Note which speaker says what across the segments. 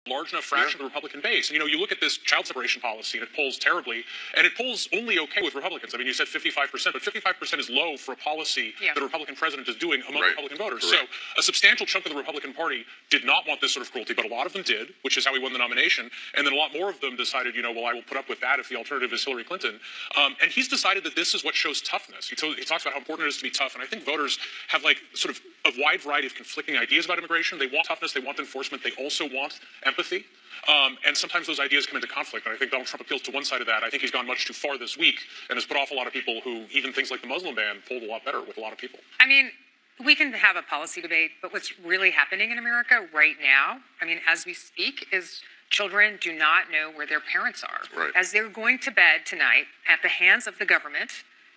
Speaker 1: large enough fraction of the Republican base. And, you look at this child separation policy, and it polls terribly, and it polls only okay with Republicans. I mean, you said 55%, but 55% is low for a policy that a Republican president is doing among Republican voters. Correct. So a substantial chunk of the Republican Party did not want this sort of cruelty, but a lot of them did, which is how he won the nomination. And then a lot more of them decided, well, I will put up with that if the alternative is Hillary Clinton. And he's decided that this is what shows toughness. He talks about how important it is to be tough, and I think voters have sort of a wide variety of conflicting ideas about immigration. They want toughness, they want enforcement, they also want empathy. And sometimes those ideas come into conflict, and I think Donald Trump appeals to one side of that. I think he's gone much too far this week and has put off a lot of people who, even things like the Muslim ban, polled a lot better with a lot of people.
Speaker 2: I mean, we can have a policy debate, but what's really happening in America right now, I mean, as we speak, is children do not know where their parents are.
Speaker 3: Right.
Speaker 2: As they're going to bed tonight at the hands of the government,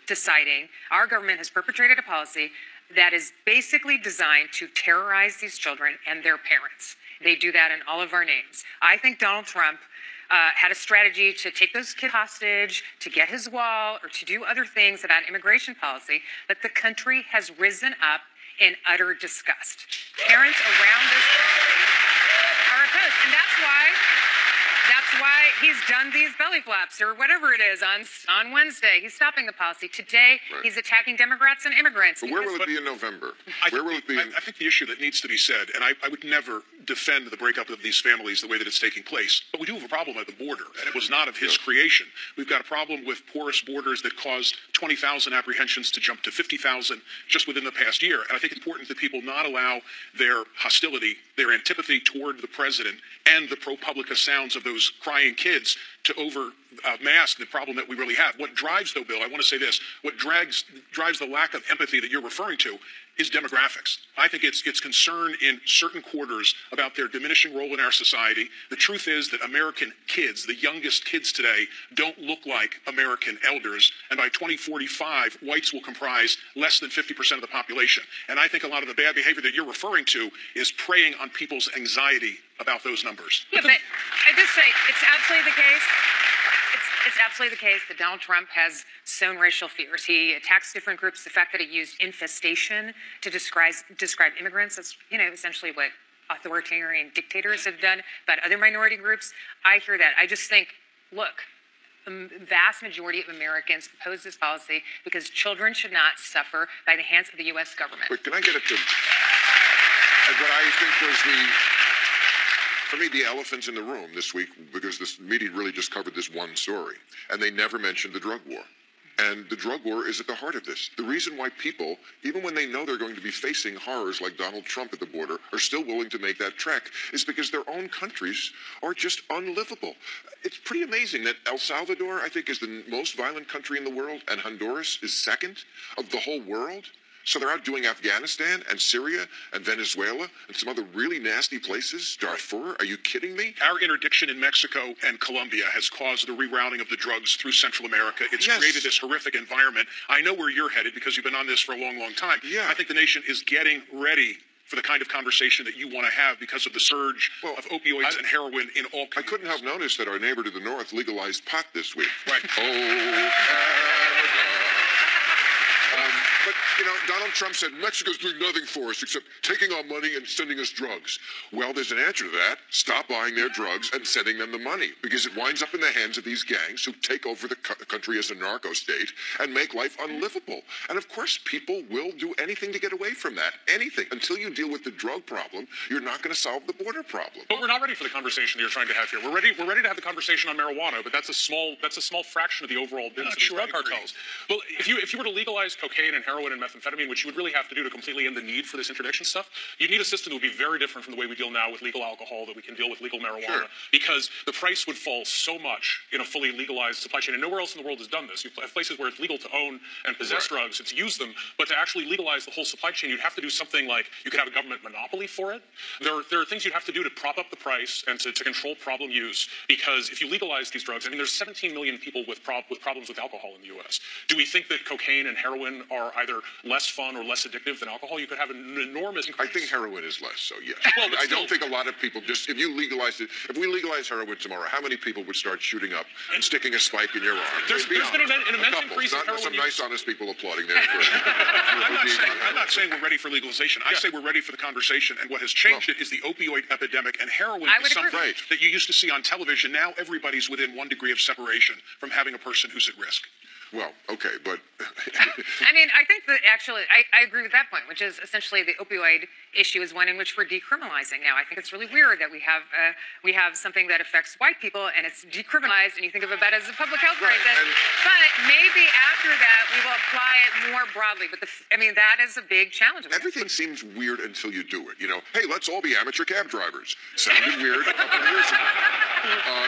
Speaker 2: deciding our government has perpetrated a policy that is basically designed to terrorize these children and their parents. They do that in all of our names. I think Donald Trump had a strategy to take those kids hostage, to get his wall, or to do other things about immigration policy, but the country has risen up in utter disgust. Parents around this country are opposed, and that's why he's done these belly flaps or whatever it is on Wednesday. He's stopping the policy. Today, he's attacking Democrats and immigrants.
Speaker 3: But where will it be in November?
Speaker 1: I think the issue that needs to be said, and I would never defend the breakup of these families the way that it's taking place, but we do have a problem at the border, and it was not of his creation. We've got a problem with porous borders that caused 20,000 apprehensions to jump to 50,000 just within the past year. And I think it's important that people not allow their hostility, their antipathy toward the president, and the ProPublica sounds of those crying kids to mask the problem that we really have. What drives, though, Bill, I want to say this, what drives the lack of empathy that you're referring to is demographics. I think it's concern in certain quarters about their diminishing role in our society. The truth is that American kids, the youngest kids today, don't look like American elders, and by 2045, whites will comprise less than 50% of the population. And I think a lot of the bad behavior that you're referring to is preying on people's anxiety about those numbers.
Speaker 2: Yeah, but I just say it's absolutely the case. It's absolutely the case that Donald Trump has sown racial fears. He attacks different groups. The fact that he used infestation to describe immigrants, that's essentially what authoritarian dictators have done about other minority groups. I hear that. I just think, look, the vast majority of Americans oppose this policy because children should not suffer by the hands of the U.S. government.
Speaker 3: But can I get it to what I think was for me, the elephant in the room this week, because this media really just covered this one story, and they never mentioned the drug war. And the drug war is at the heart of this. The reason why people, even when they know they're going to be facing horrors like Donald Trump at the border, are still willing to make that trek is because their own countries are just unlivable. It's pretty amazing that El Salvador, I think, is the most violent country in the world, and Honduras is second of the whole world. So they're out doing Afghanistan and Syria and Venezuela and some other really nasty places. Darfur, are you kidding me?
Speaker 1: Our interdiction in Mexico and Colombia has caused the rerouting of the drugs through Central America. It's created this horrific environment. I know where you're headed because you've been on this for a long, long time.
Speaker 3: Yeah.
Speaker 1: I think the nation is getting ready for the kind of conversation that you want to have because of the surge of opioids and heroin in all communities.
Speaker 3: I couldn't have noticed that our neighbor to the north legalized pot this week.
Speaker 1: Right.
Speaker 3: Oh, but, Donald Trump said Mexico's doing nothing for us except taking our money and sending us drugs. Well, there's an answer to that. Stop buying their drugs and sending them the money, because it winds up in the hands of these gangs who take over the country as a narco state and make life unlivable. And, of course, people will do anything to get away from that. Anything. Until you deal with the drug problem, you're not going to solve the border problem.
Speaker 1: But we're not ready for the conversation that you're trying to have here. We're ready to have the conversation on marijuana, but that's a small fraction of the overall business of these drug cartels. Well, if you were to legalize cocaine and heroin and methamphetamine, which you would really have to do to completely end the need for this interdiction stuff, you'd need a system that would be very different from the way we deal now with legal alcohol, that we can deal with legal marijuana, because the price would fall so much in a fully legalized supply chain. And nowhere else in the world has done this. You have places where it's legal to own and possess drugs and to use them, but to actually legalize the whole supply chain, you'd have to do something like you could have a government monopoly for it. There are things you'd have to do to prop up the price and to control problem use, because if you legalize these drugs, I mean, there's 17 million people with problems with alcohol in the U.S. Do we think that cocaine and heroin are
Speaker 4: either less fun or less addictive than alcohol, you could have an enormous increase.
Speaker 3: I think heroin is less, so yes.
Speaker 4: Well,
Speaker 3: I don't think a lot of people just, if you legalize it, if we legalize heroin tomorrow, how many people would start shooting up and sticking a spike in your arm?
Speaker 4: There's been an immense increase in heroin
Speaker 3: some
Speaker 4: use.
Speaker 3: nice, honest people applauding there.
Speaker 1: I'm not saying we're ready for legalization. I say we're ready for the conversation. And what has changed it is the opioid epidemic. And heroin is something that you used to see on television. Now everybody's within 1 degree of separation from having a person who's at risk.
Speaker 3: Well, okay, but...
Speaker 2: I mean, I think that actually, I agree with that point, which is essentially the opioid issue is one in which we're decriminalizing now. I think it's really weird that we have something that affects white people and it's decriminalized and you think of it as a public health crisis. But maybe after that we will apply it more broadly. But I mean, that is a big challenge.
Speaker 3: Everything seems weird until you do it. You know, hey, let's all be amateur cab drivers. Sounded weird a couple of years ago.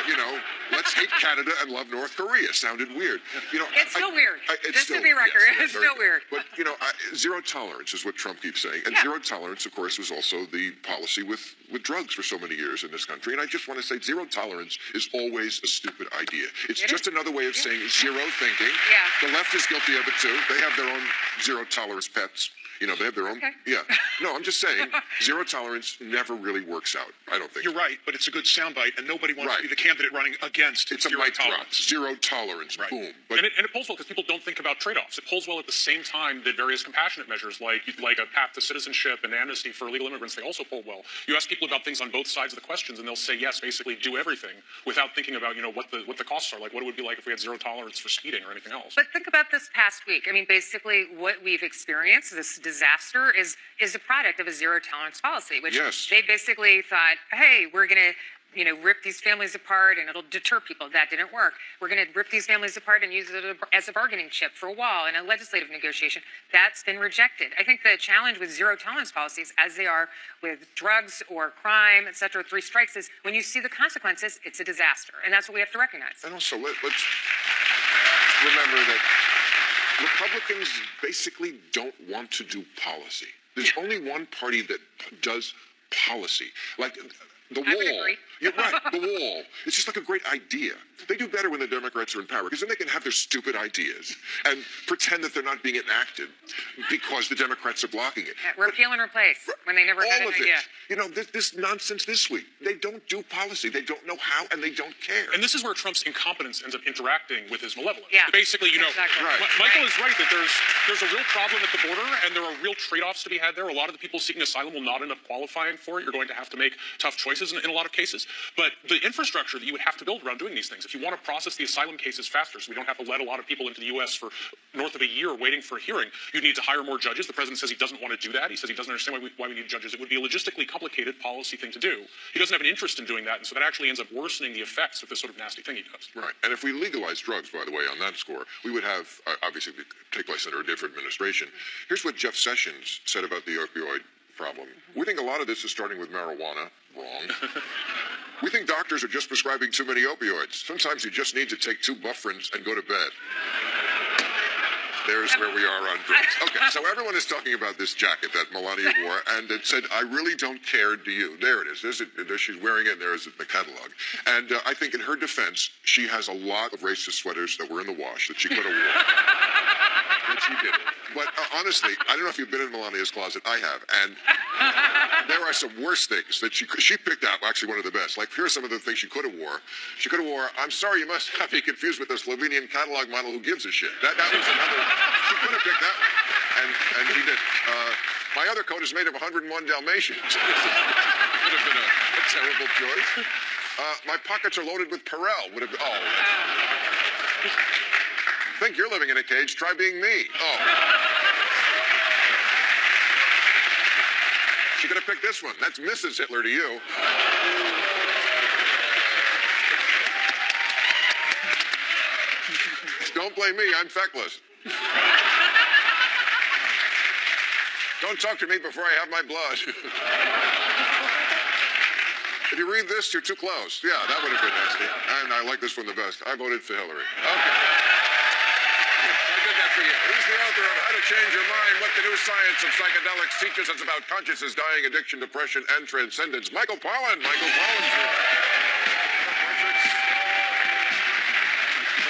Speaker 3: You know, let's hate Canada and love North Korea. Sounded weird. You know,
Speaker 2: it's still weird. Just to be record, it's still weird.
Speaker 3: But you know, zero tolerance is what Trump keeps saying, and zero tolerance, of course, was also the policy with drugs for so many years in this country. And I just want to say, zero tolerance is always a stupid idea. It's just another way of saying zero thinking. The left is guilty of it too. They have their own zero tolerance pets. You know, they have their own. Yeah. No, I'm just saying, zero tolerance never really works out. I don't think.
Speaker 1: You're right, but it's a good soundbite, and nobody wants to be the candidate running against
Speaker 3: it's
Speaker 1: zero tolerance.
Speaker 3: Zero tolerance. Right. Boom.
Speaker 4: But, and it polls well because people don't think about trade-offs. It polls well at the same time that various compassionate measures like a path to citizenship and amnesty for illegal immigrants, they also poll well. You ask people about things on both sides of the questions, and they'll say yes, basically do everything without thinking about what the costs are, like what it would be like if we had zero tolerance for speeding or anything else.
Speaker 2: But think about this past week. I mean, basically, what we've experienced, this disaster, is a product of a zero tolerance policy, which they basically thought, hey, we're going to rip these families apart and it'll deter people. That didn't work. We're going to rip these families apart and use it as a bargaining chip for a wall in a legislative negotiation. That's been rejected. I think the challenge with zero tolerance policies, as they are with drugs or crime, et cetera, 3 strikes, is when you see the consequences, it's a disaster. And that's what we have to recognize.
Speaker 3: And also, let's remember that Republicans basically don't want to do policy. There's only one party that does policy. Like the wall.
Speaker 2: I would agree.
Speaker 3: You're right, the wall. It's just like a great idea. They do better when the Democrats are in power because then they can have their stupid ideas and pretend that they're not being enacted because the Democrats are blocking it.
Speaker 2: Repeal and replace when they never had an idea.
Speaker 3: You know, this nonsense this week. They don't do policy. They don't know how, and they don't care.
Speaker 4: And this is where Trump's incompetence ends up interacting with his malevolence.
Speaker 2: Yeah.
Speaker 4: Basically,
Speaker 2: exactly.
Speaker 4: Michael is right that there's a real problem at the border, and there are real trade-offs to be had there. A lot of the people seeking asylum will not end up qualifying for it. You're going to have to make tough choices in a lot of cases. But the infrastructure that you would have to build around doing these things, if you want to process the asylum cases faster so we don't have to let a lot of people into the U.S. for north of a year waiting for a hearing, you need to hire more judges. The president says he doesn't want to do that. He says he doesn't understand why we need judges. It would be a logistically complicated policy thing to do. He doesn't have an interest in doing that, and so that actually ends up worsening the effects of this sort of nasty thing he does.
Speaker 3: Right. And if we legalize drugs, by the way, on that score, we would have, obviously, it would take place under a different administration. Here's what Jeff Sessions said about the opioid problem. We think a lot of this is starting with marijuana. Wrong. We think doctors are just prescribing too many opioids. Sometimes you just need to take 2 Bufferins and go to bed. There's where we are on drugs. Okay, so everyone is talking about this jacket that Melania wore, and it said, I really don't care, do you? There it is. She's wearing it, there is the catalog. And I think in her defense, she has a lot of racist sweaters that were in the wash that she could have worn. But she didn't. But honestly, I don't know if you've been in Melania's closet. I have. And there are some worse things that she picked out, actually one of the best. Like, here are some of the things she could have wore. She could have wore, I'm sorry, you must have me confused with the Slovenian catalog model who gives a shit. That was another, she could have picked that one. And he did. My other coat is made of 101 Dalmatians. Could have been a terrible choice. My pockets are loaded with Perel. Would have been, think you're living in a cage, try being me. She could have picked this one. That's Mrs. Hitler to you. Don't blame me, I'm feckless. Don't talk to me before I have my blood. If you read this, you're too close. Yeah, that would have been nasty. And I like this one the best. I voted for Hillary. Okay. I did that for you. He's the author of How to Change Your Mind, What the New Science of Psychedelics Teaches Us About Consciousness, Dying, Addiction, Depression, and Transcendence. Michael Pollan. Michael Pollan's here.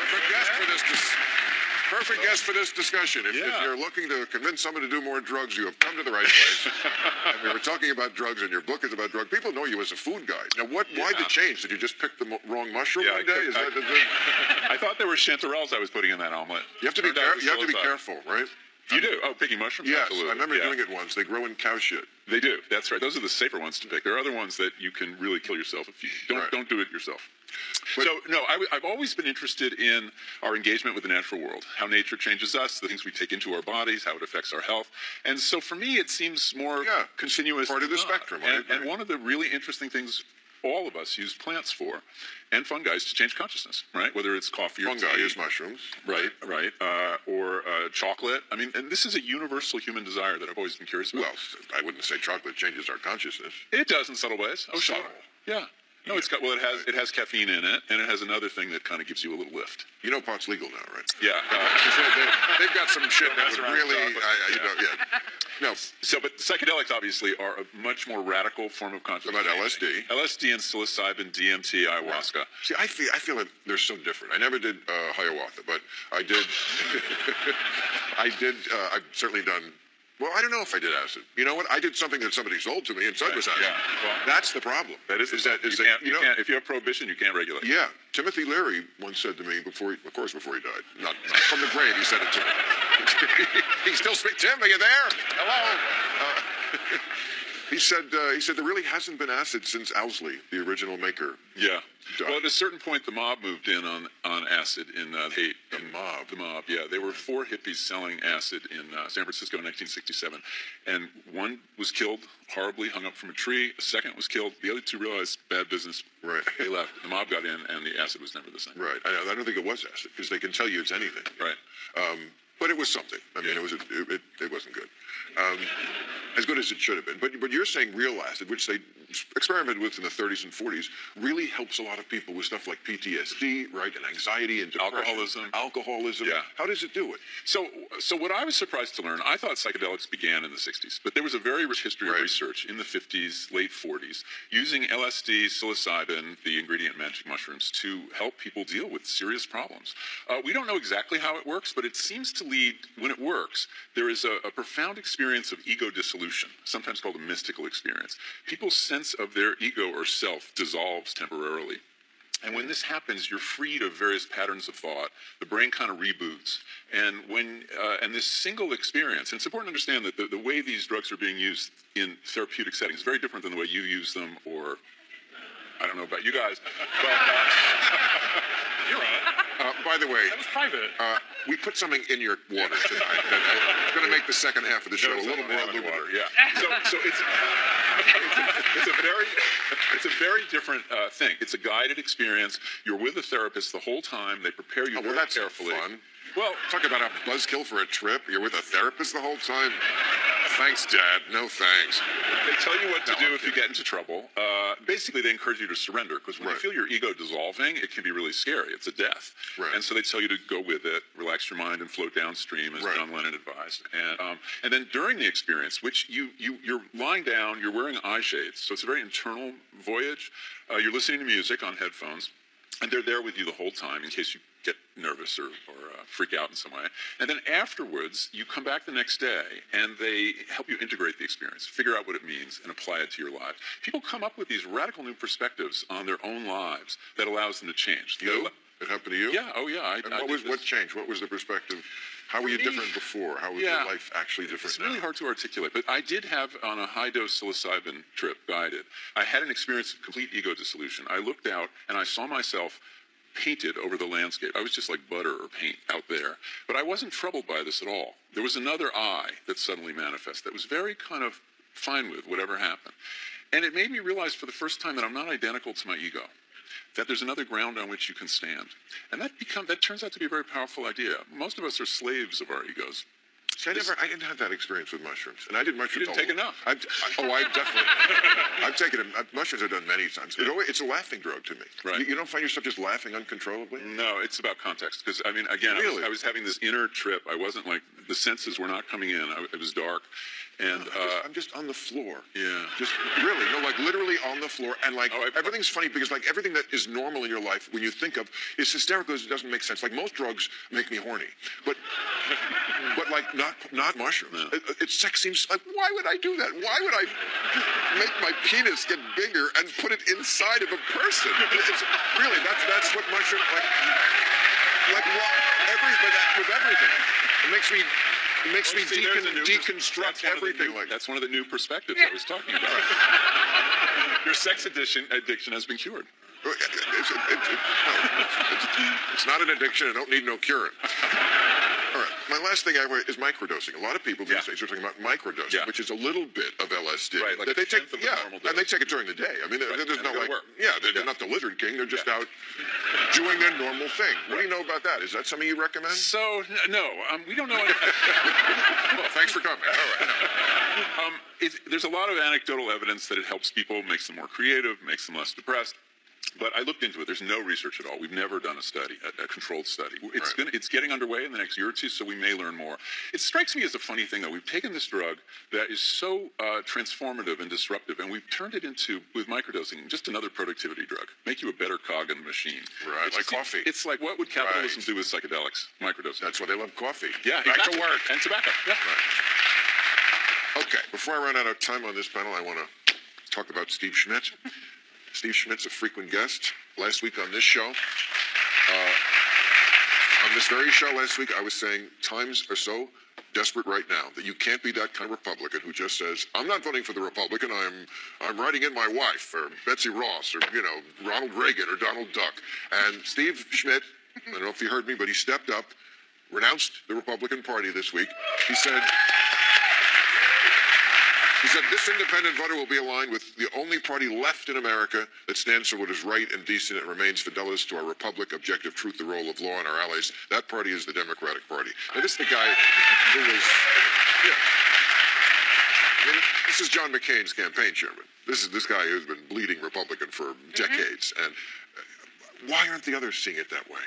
Speaker 3: Perfect guest for this perfect guest for this discussion. If you're looking to convince someone to do more drugs, you have come to the right place. And we were talking about drugs, and your book is about drugs. People know you as a food guy. Now, why the change? Did you just pick the wrong mushroom one day?
Speaker 5: I thought there were chanterelles I was putting in that omelet.
Speaker 3: You have to be careful, right?
Speaker 5: You do? Oh, picking mushrooms?
Speaker 3: Yes,
Speaker 5: absolutely.
Speaker 3: I remember doing it once. They grow in cow shit.
Speaker 5: They do. That's right. Those are the safer ones to pick. There are other ones that you can really kill yourself if you don't do it yourself. But, so, no, I've always been interested in our engagement with the natural world, how nature changes us, the things we take into our bodies, how it affects our health. And so for me, it seems more continuous.
Speaker 3: Part of the spectrum.
Speaker 5: And one of the really interesting things all of us use plants for, and fungi, to change consciousness, right? Whether it's coffee or
Speaker 3: fungi
Speaker 5: tea.
Speaker 3: is mushrooms.
Speaker 5: Right. Or chocolate. I mean, and this is a universal human desire that I've always been curious about.
Speaker 3: Well, I wouldn't say chocolate changes our consciousness.
Speaker 5: It does in subtle ways. Oh,
Speaker 3: subtle.
Speaker 5: Sure. Yeah. No, it has caffeine in it, and it has another thing that kind of gives you a little lift.
Speaker 3: You know pot's legal now, right?
Speaker 5: Yeah.
Speaker 3: They've got some shit that would really, No.
Speaker 5: So, but psychedelics obviously are a much more radical form of consciousness.
Speaker 3: About LSD.
Speaker 5: LSD and psilocybin, DMT, ayahuasca.
Speaker 3: Right. See, I feel that they're so different. I never did ayahuasca, but I did. I've certainly done. Well, I don't know if I did acid. You know what? I did something that somebody sold to me and said was acid.
Speaker 5: Yeah. Well,
Speaker 3: that's the problem.
Speaker 5: That is that you can't, if you have prohibition, you can't regulate.
Speaker 3: Yeah. Timothy Leary once said to me before he died, not from the grave, he said it to me. He still speaks. Tim, are you there? Hello. He said there really hasn't been acid since Owsley, the original maker.
Speaker 5: Yeah.
Speaker 3: Died.
Speaker 5: Well, at a certain point, the mob moved in on acid in hate.
Speaker 3: The mob,
Speaker 5: yeah. There were 4 hippies selling acid in San Francisco in 1967, and one was killed horribly, hung up from a tree. A second was killed. The other 2 realized bad business.
Speaker 3: Right.
Speaker 5: They left. The mob got in, and the acid was never the same.
Speaker 3: Right. I don't think it was acid because they can tell you it's anything.
Speaker 5: Right.
Speaker 3: But it was something. I mean, it wasn't good. As good as it should have been. But you're saying real acid, which they experimented with in the 30s and 40s, really helps a lot of people with stuff like PTSD, right, and anxiety and depression. Alcoholism.
Speaker 5: Yeah.
Speaker 3: How does it do it?
Speaker 5: So what I was surprised to learn, I thought psychedelics began in the 60s, but there was a very rich history of research in the 50s, late 40s, using LSD, psilocybin, the ingredient magic mushrooms, to help people deal with serious problems. We don't know exactly how it works, but it seems to lead, when it works, there is a profound experience of ego dissolution, sometimes called a mystical experience. People's sense of their ego or self dissolves temporarily. And when this happens, you're freed of various patterns of thought. The brain kind of reboots. And and this single experience, and it's important to understand that the way these drugs are being used in therapeutic settings is very different than the way you use them, or I don't know about you guys, but
Speaker 4: you're right.
Speaker 3: By the way,
Speaker 4: that was private.
Speaker 3: We put something in your water tonight that's going to make the second half of the show a little more illuminating.
Speaker 5: Yeah. So it's a very different thing. It's a guided experience. You're with a therapist the whole time. They prepare you very carefully.
Speaker 3: Fun.
Speaker 5: Well,
Speaker 3: talk about a buzzkill for a trip. You're with a therapist the whole time. Thanks, Dad. No thanks.
Speaker 5: They tell you what to do if you get into trouble. Basically, they encourage you to surrender, because when you feel your ego dissolving, it can be really scary. It's a death.
Speaker 3: Right.
Speaker 5: And so they tell you to go with it, relax your mind, and float downstream, as John Lennon advised. And then during the experience, which you're lying down, you're wearing eye shades, so it's a very internal voyage. You're listening to music on headphones, and they're there with you the whole time in case you get nervous or freak out in some way. And then afterwards, you come back the next day, and they help you integrate the experience, figure out what it means, and apply it to your life. People come up with these radical new perspectives on their own lives that allows them to change.
Speaker 3: It happened to you?
Speaker 5: Yeah. Oh, yeah.
Speaker 3: What changed? What was the perspective? How were you different before? How was your life actually different now?
Speaker 5: It's really hard to articulate, but I did have, on a high-dose psilocybin trip, guided, I had an experience of complete ego dissolution. I looked out, and I saw myself painted over the landscape. I was just like butter or paint out there. But I wasn't troubled by this at all. There was another I that suddenly manifested that was very kind of fine with whatever happened. And it made me realize for the first time that I'm not identical to my ego, that there's another ground on which you can stand. And that turns out to be a very powerful idea. Most of us are slaves of our egos.
Speaker 3: See, I didn't have that experience with mushrooms, and I did mushrooms.
Speaker 5: You didn't take enough.
Speaker 3: I definitely. I've taken them. Mushrooms I've done many times. It's a laughing drug to me.
Speaker 5: Right.
Speaker 3: You don't find yourself just laughing uncontrollably?
Speaker 5: No, it's about context. Because I mean, again,
Speaker 3: really?
Speaker 5: I was having this inner trip. I wasn't like the senses were not coming in. It was dark, And
Speaker 3: I'm just on the floor.
Speaker 5: Yeah.
Speaker 3: Just really, no, like literally on the floor. And like
Speaker 5: Oh,
Speaker 3: everything's funny because like everything that is normal in your life, when you think of, is hysterical. It doesn't make sense. Like most drugs make me horny, but like not mushrooms.
Speaker 5: No.
Speaker 3: Sex seems like, why would I do that? Why would I make my penis get bigger and put it inside of a person? It's really that's what mushroom like with everything. It makes me deconstruct everything.
Speaker 5: That's one of the new perspectives I was talking about. Your sex addiction has been cured.
Speaker 3: It's not an addiction. I don't need no cure. All right. My last thing is microdosing. A lot of people these days are talking about microdosing, which is a little bit of LSD.
Speaker 5: Right, like
Speaker 3: that they take,
Speaker 5: normal dose.
Speaker 3: and they take it during the day. I mean, there's no like, they're not the lizard king. They're just out doing their normal thing. What do you know about that? Is that something you recommend?
Speaker 5: So, no, we don't know.
Speaker 3: Well, thanks for coming. All right.
Speaker 5: There's a lot of anecdotal evidence that it helps people, makes them more creative, makes them less depressed. But I looked into it. There's no research at all. We've never done a study, a controlled study. It's getting underway in the next year or two, so we may learn more. It strikes me as a funny thing, though. We've taken this drug that is so transformative and disruptive, and we've turned it into, with microdosing, just another productivity drug. Make you a better cog in the machine.
Speaker 3: Right, like coffee.
Speaker 5: It's like, what would capitalism do with psychedelics? Microdosing.
Speaker 3: That's why they love coffee.
Speaker 5: Yeah,
Speaker 3: Back
Speaker 5: exactly.
Speaker 3: to work.
Speaker 5: And tobacco. Yeah.
Speaker 3: Right. Okay, before I run out of time on this panel, I want to talk about Steve Schmidt. Steve Schmidt's a frequent guest. Last week on this show, on this very show last week, I was saying times are so desperate right now that you can't be that kind of Republican who just says, I'm not voting for the Republican, I'm writing in my wife, or Betsy Ross, or, Ronald Reagan, or Donald Duck. And Steve Schmidt, I don't know if you heard me, but he stepped up, renounced the Republican Party this week. He said, this independent voter will be aligned with the only party left in America that stands for what is right and decent and remains fidelis to our republic, objective truth, the rule of law, and our allies. That party is the Democratic Party. Now, this is the guy who was, this is John McCain's campaign chairman. This is this guy who's been bleeding Republican for decades. And why aren't the others seeing it that way?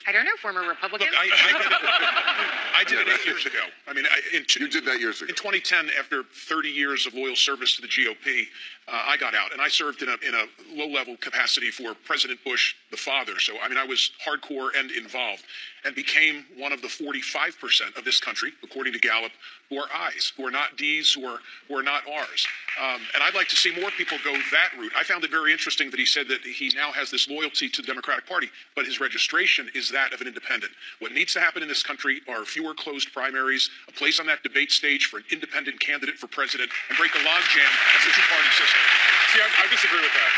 Speaker 2: I don't know, former Republican.
Speaker 1: Look, I did it 8 years ago. I mean,
Speaker 3: you did that years ago.
Speaker 1: In 2010, after 30 years of loyal service to the GOP, I got out, and I served in a low-level capacity for President Bush, the father. So, I mean, I was hardcore and involved, and became one of the 45% of this country, according to Gallup, who are I's, who are not D's, who are not R's. And I'd like to see more people go that route. I found it very interesting that he said that he now has this loyalty to the Democratic Party, but his registration is that of an independent. What needs to happen in this country are fewer closed primaries, a place on that debate stage for an independent candidate for president, and break the logjam of the two-party system.
Speaker 4: See, I disagree with that.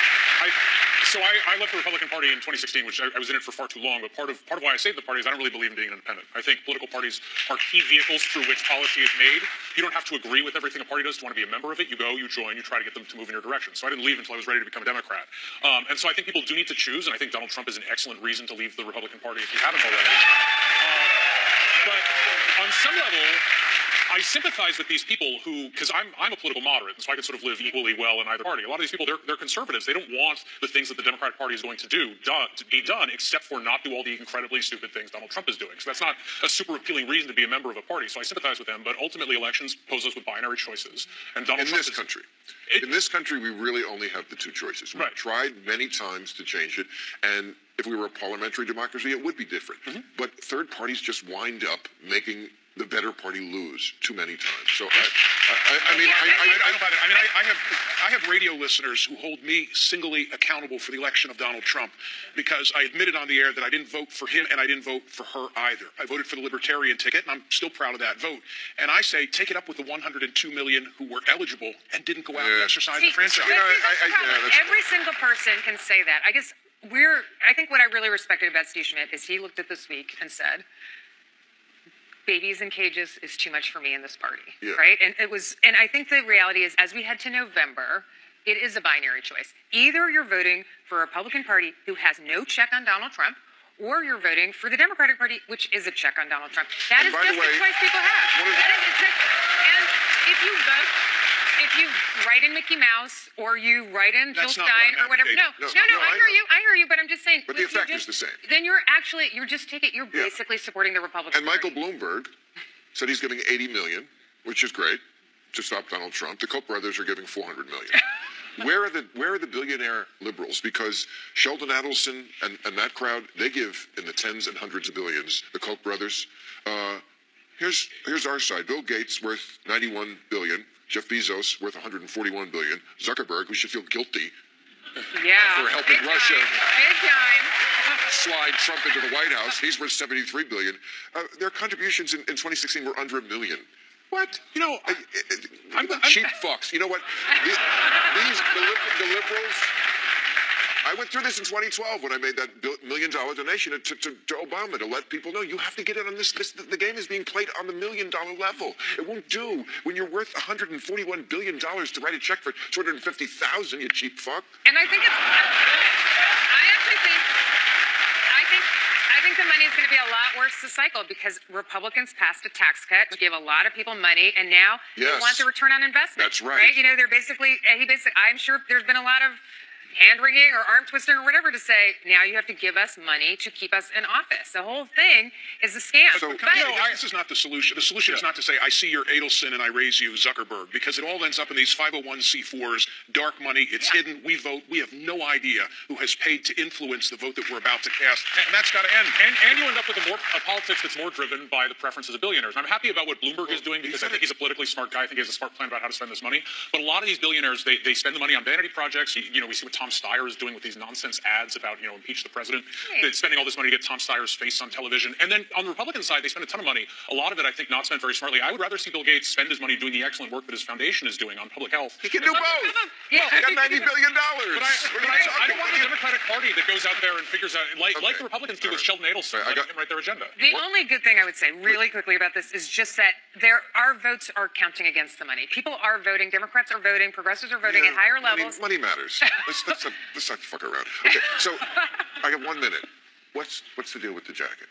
Speaker 4: I left the Republican Party in 2016, which I was in it for far too long. But part of why I saved the party is I don't really believe in being an independent. I think political parties are key vehicles through which policy is made. You don't have to agree with everything a party does to want to be a member of it. You go, you join, you try to get them to move in your direction. So I didn't leave until I was ready to become a Democrat. And so I think people do need to choose, and I think Donald Trump is an excellent reason to leave the Republican Party if you haven't already. But on some level, I sympathize with these people who, because I'm a political moderate, and so I can sort of live equally well in either party. A lot of these people, they're conservatives. They don't want the things that the Democratic Party is going to do to be done, except for not do all the incredibly stupid things Donald Trump is doing. So that's not a super appealing reason to be a member of a party. So I sympathize with them. But ultimately, elections pose us with binary choices. And Donald Trump
Speaker 3: in this country, we really only have the two choices. We've tried many times to change it, and if we were a parliamentary democracy, it would be different. But third parties just wind up making the better party lose too many times. So I
Speaker 1: have radio listeners who hold me singly accountable for the election of Donald Trump because I admitted on the air that I didn't vote for him and I didn't vote for her either. I voted for the Libertarian ticket, and I'm still proud of that vote. And I say, take it up with the 102 million who were eligible and didn't go out and exercise the franchise.
Speaker 2: Every single person can say that. I think what I really respected about Steve Schmidt is he looked at this week and said, babies in cages is too much for me in this party, right? And I think the reality is, as we head to November, it is a binary choice. Either you're voting for a Republican Party who has no check on Donald Trump, or you're voting for the Democratic Party, which is a check on Donald Trump. That is just the choice people have. And if you write in Mickey Mouse or you write in Jill Stein or whatever, I hear you, but I'm just saying.
Speaker 3: But the effect is the same.
Speaker 2: Then you're basically supporting the Republican
Speaker 3: Party. And Michael
Speaker 2: Party.
Speaker 3: Bloomberg said he's giving $80 million, which is great. to stop Donald Trump. The Koch brothers are giving $400 million. Where are the billionaire liberals? Because Sheldon Adelson and that crowd, they give in the tens and hundreds of billions. The Koch brothers. Here's our side. Bill Gates worth $91 billion. Jeff Bezos worth $141 billion. Zuckerberg, who should feel guilty for helping Russia slide Trump into the White House. He's worth $73 billion. Their contributions in 2016 were under $1 million. What? You know, I'm cheap fucks. You know what? The liberals. I went through this in 2012 when I made that $1 million donation to Obama to let people know you have to get in on this. The game is being played on the $1 million level. It won't do when you're worth $141 billion to write a check for $250,000. You cheap fuck.
Speaker 2: And I think I think the money is going to be a lot worse this cycle because Republicans passed a tax cut to give a lot of people money, and now they want the return on investment.
Speaker 3: That's right.
Speaker 2: You know, I'm sure there's been a lot of hand-wringing or arm-twisting or whatever to say, now you have to give us money to keep us in office. The whole thing is a scam.
Speaker 1: But this is not the solution. The solution is not to say, I see your Adelson and I raise you Zuckerberg, because it all ends up in these 501c4s, dark money, it's hidden, we vote, we have no idea who has paid to influence the vote that we're about to cast, and that's got to end.
Speaker 4: And you end up with a politics that's more driven by the preferences of billionaires. And I'm happy about what Bloomberg is doing because I think he's a politically smart guy. I think he has a smart plan about how to spend this money. But a lot of these billionaires, they spend the money on vanity projects. You know, we see what Tom Steyer is doing with these nonsense ads about, impeach the president. They're spending all this money to get Tom Steyer's face on television. And then on the Republican side, they spend a ton of money. A lot of it, I think, not spent very smartly. I would rather see Bill Gates spend his money doing the excellent work that his foundation is doing on public health.
Speaker 3: He can do both. He got $90 billion.
Speaker 4: But I don't want a Democratic Party that goes out there and figures out, like the Republicans do with Sheldon Adelson, letting him write their agenda.
Speaker 2: The only good thing I would say really quickly about this is just that our votes are counting against the money. People are voting. Democrats are voting. Progressives are voting at higher levels.
Speaker 3: Money matters. Let's not fuck around. Okay, so I got 1 minute. What's the deal with the jacket?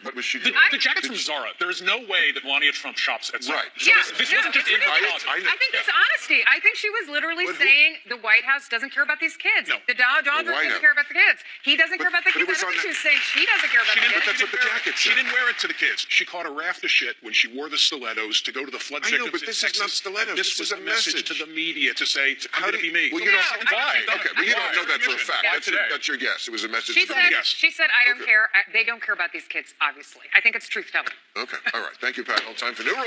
Speaker 3: What was she doing?
Speaker 4: The jacket's from Zara. There is no way that Melania Trump shops at Zara.
Speaker 3: Right.
Speaker 4: So this wasn't just in
Speaker 2: I think it's honesty. I think she was literally saying the White House doesn't care about these kids.
Speaker 4: No.
Speaker 2: The Donald Trump doesn't care about the kids. He doesn't care about the kids. I don't think she was saying she doesn't care about the kids.
Speaker 3: But that's what the jacket said.
Speaker 1: She didn't wear it to the kids. She caught a raft of shit when she wore the stilettos to go to the flood victims.
Speaker 3: I know, but this is not stilettos.
Speaker 1: This was
Speaker 3: a
Speaker 1: a message to the media to say, I'm going to be me.
Speaker 3: Well, you don't. Why? Okay, but you don't know that for a fact. That's your guess. It was a message to the media.
Speaker 2: She said, I don't care. They don't care about these kids, obviously. I think it's truth-telling.
Speaker 3: Okay, all right. Thank you, Pat. No time for New Roll.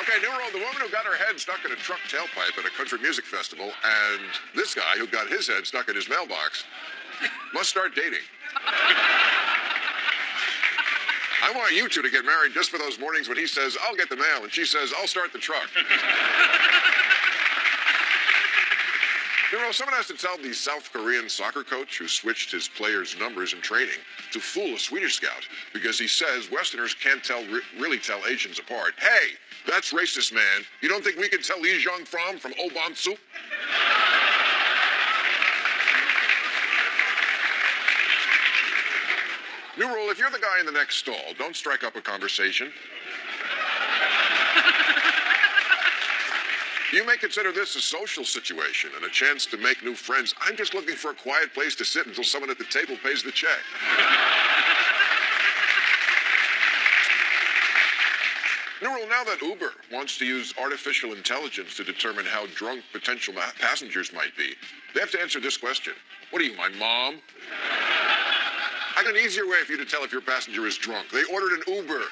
Speaker 3: Okay, New Roll, the woman who got her head stuck in a truck tailpipe at a country music festival, and this guy who got his head stuck in his mailbox must start dating. I want you two to get married just for those mornings when he says, I'll get the mail, and she says, I'll start the truck. Someone has to tell the South Korean soccer coach who switched his players' numbers in training to fool a Swedish scout because he says Westerners can't really tell Asians apart. Hey, that's racist, man. You don't think we can tell Lee Jong-from Obansu? New rule, if you're the guy in the next stall, don't strike up a conversation. You may consider this a social situation and a chance to make new friends. I'm just looking for a quiet place to sit until someone at the table pays the check. New rule, now that Uber wants to use artificial intelligence to determine how drunk potential passengers might be, they have to answer this question. What are you, my mom? I got an easier way for you to tell if your passenger is drunk. They ordered an Uber.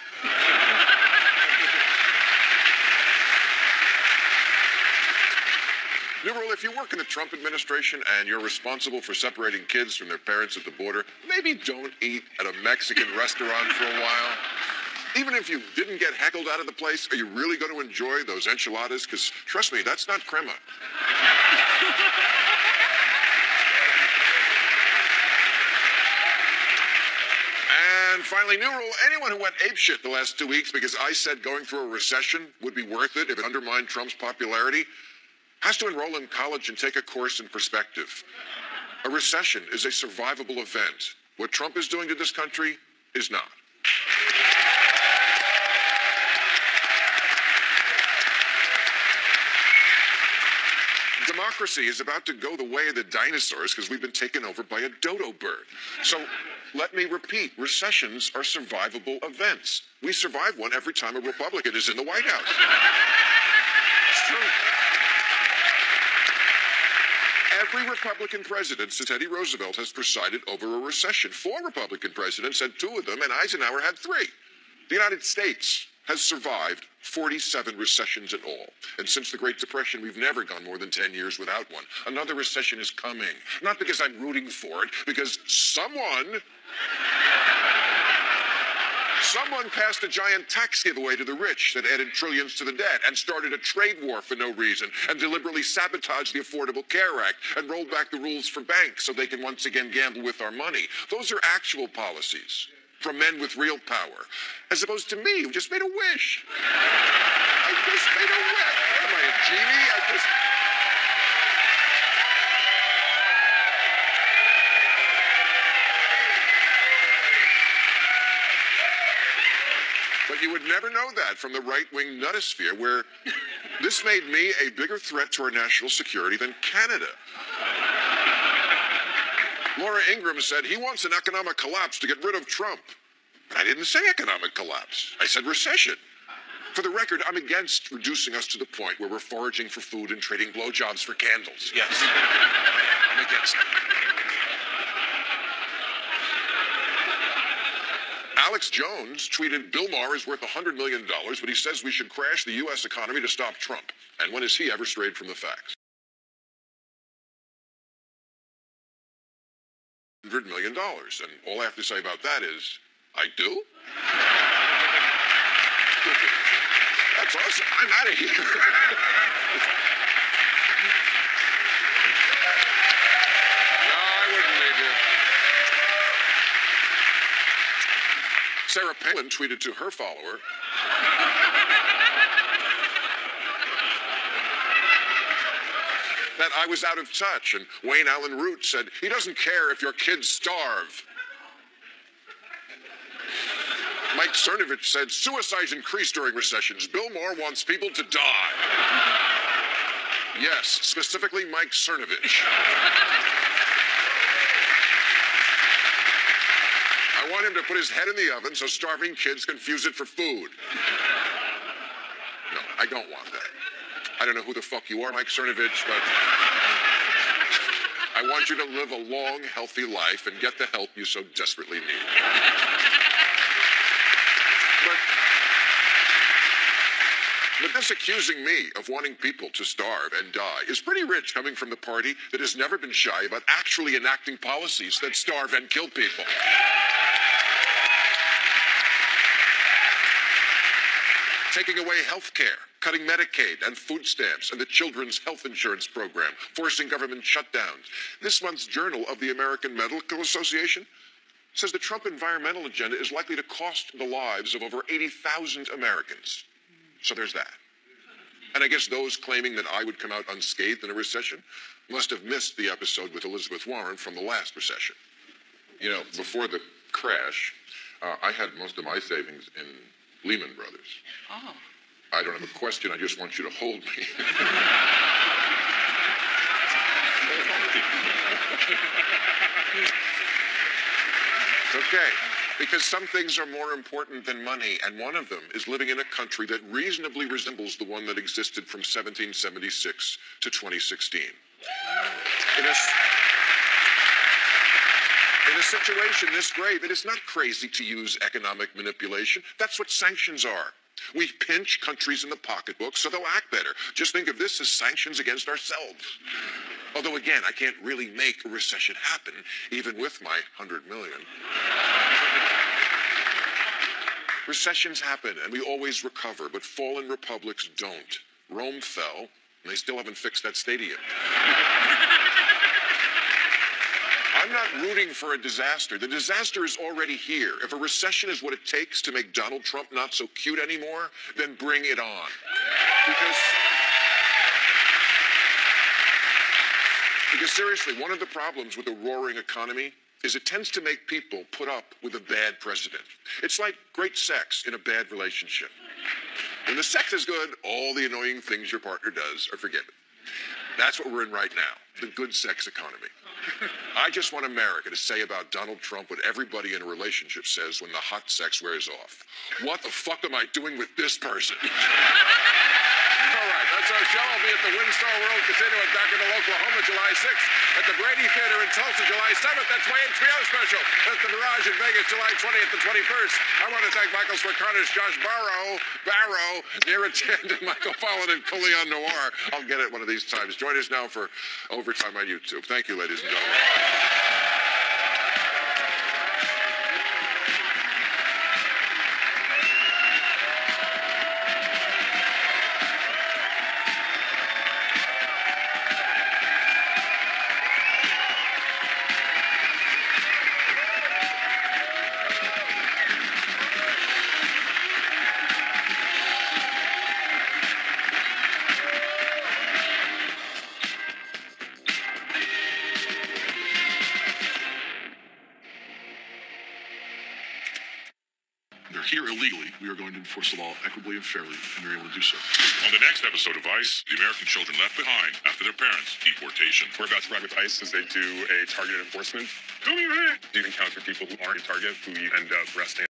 Speaker 3: New rule, if you work in the Trump administration and you're responsible for separating kids from their parents at the border, maybe don't eat at a Mexican restaurant for a while. Even if you didn't get heckled out of the place, are you really going to enjoy those enchiladas? Because trust me, that's not crema. And finally, new rule, anyone who went apeshit the last 2 weeks because I said going through a recession would be worth it if it undermined Trump's popularity has to enroll in college and take a course in perspective. A recession is a survivable event. What Trump is doing to this country is not. Democracy is about to go the way of the dinosaurs because we've been taken over by a dodo bird. So let me repeat, recessions are survivable events. We survive one every time a Republican is in the White House. It's true. Every Republican president since Teddy Roosevelt has presided over a recession. 4 Republican presidents had 2 of them, and Eisenhower had 3. The United States has survived 47 recessions in all. And since the Great Depression, we've never gone more than 10 years without one. Another recession is coming. Not because I'm rooting for it, because someone passed a giant tax giveaway to the rich that added trillions to the debt and started a trade war for no reason and deliberately sabotaged the Affordable Care Act and rolled back the rules for banks so they can once again gamble with our money. Those are actual policies from men with real power, as opposed to me who just made a wish. I just made a wish. What am I, a genie? But you would never know that from the right-wing nutosphere, where this made me a bigger threat to our national security than Canada. Laura Ingraham said he wants an economic collapse to get rid of Trump. But I didn't say economic collapse. I said recession. For the record, I'm against reducing us to the point where we're foraging for food and trading blowjobs for candles. Yes. I'm against it. Alex Jones tweeted, Bill Maher is worth $100 million, but he says we should crash the U.S. economy to stop Trump. And when has he ever strayed from the facts? $100 million. And all I have to say about that is, I do? That's awesome. I'm out of here. No, I wouldn't leave you. Sarah Palin tweeted to her follower, that I was out of touch, and Wayne Allen Root said, he doesn't care if your kids starve. Mike Cernovich said, suicides increase during recessions. Bill Maher wants people to die. Yes, specifically Mike Cernovich. I want him to put his head in the oven so starving kids confuse it for food. No, I don't want that. I don't know who the fuck you are, Mike Cernovich, but I want you to live a long, healthy life and get the help you so desperately need. But this accusing me of wanting people to starve and die is pretty rich coming from the party that has never been shy about actually enacting policies that starve and kill people. Taking away health care, cutting Medicaid and food stamps and the Children's Health Insurance Program, forcing government shutdowns. This month's Journal of the American Medical Association says the Trump environmental agenda is likely to cost the lives of over 80,000 Americans. So there's that. And I guess those claiming that I would come out unscathed in a recession must have missed the episode with Elizabeth Warren from the last recession. You know, before the crash, I had most of my savings in Lehman Brothers. Oh. I don't have a question. I just want you to hold me. It's okay. Because some things are more important than money, and one of them is living in a country that reasonably resembles the one that existed from 1776 to 2016. In a situation this grave, it is not crazy to use economic manipulation. That's what sanctions are. We pinch countries in the pocketbook so they'll act better. Just think of this as sanctions against ourselves. Although, again, I can't really make a recession happen, even with my $100 million. Recessions happen, and we always recover, but fallen republics don't. Rome fell, and they still haven't fixed that stadium. I'm not rooting for a disaster. The disaster is already here. If a recession is what it takes to make Donald Trump not so cute anymore, then bring it on. Because seriously, one of the problems with a roaring economy is it tends to make people put up with a bad president. It's like great sex in a bad relationship. When the sex is good, all the annoying things your partner does are forgiven. That's what we're in right now, the good sex economy. I just want America to say about Donald Trump what everybody in a relationship says when the hot sex wears off. What the fuck am I doing with this person? All right, that's our show. I'll be at the Windstar World Casino in Dockerdale, Oklahoma, July 6th. At the Brady Theater in Tulsa, July 7th. That's my HBO special. At the Mirage in Vegas, July 20th and 21st. I want to thank Michael Swarkarnish, Josh Barrow, Neera Tanden, Michael Pollan, and Kuleon Noir. I'll get it one of these times. Join us now for Overtime on YouTube. Thank you, ladies and gentlemen.
Speaker 1: They're here illegally. We are going to enforce the law equitably and fairly, and they're able to do so.
Speaker 6: On the next episode of ICE, the American children left behind after their parents' deportation.
Speaker 7: We're about to ride with ICE as they do a targeted enforcement. You encounter people who aren't a target who you end up arresting.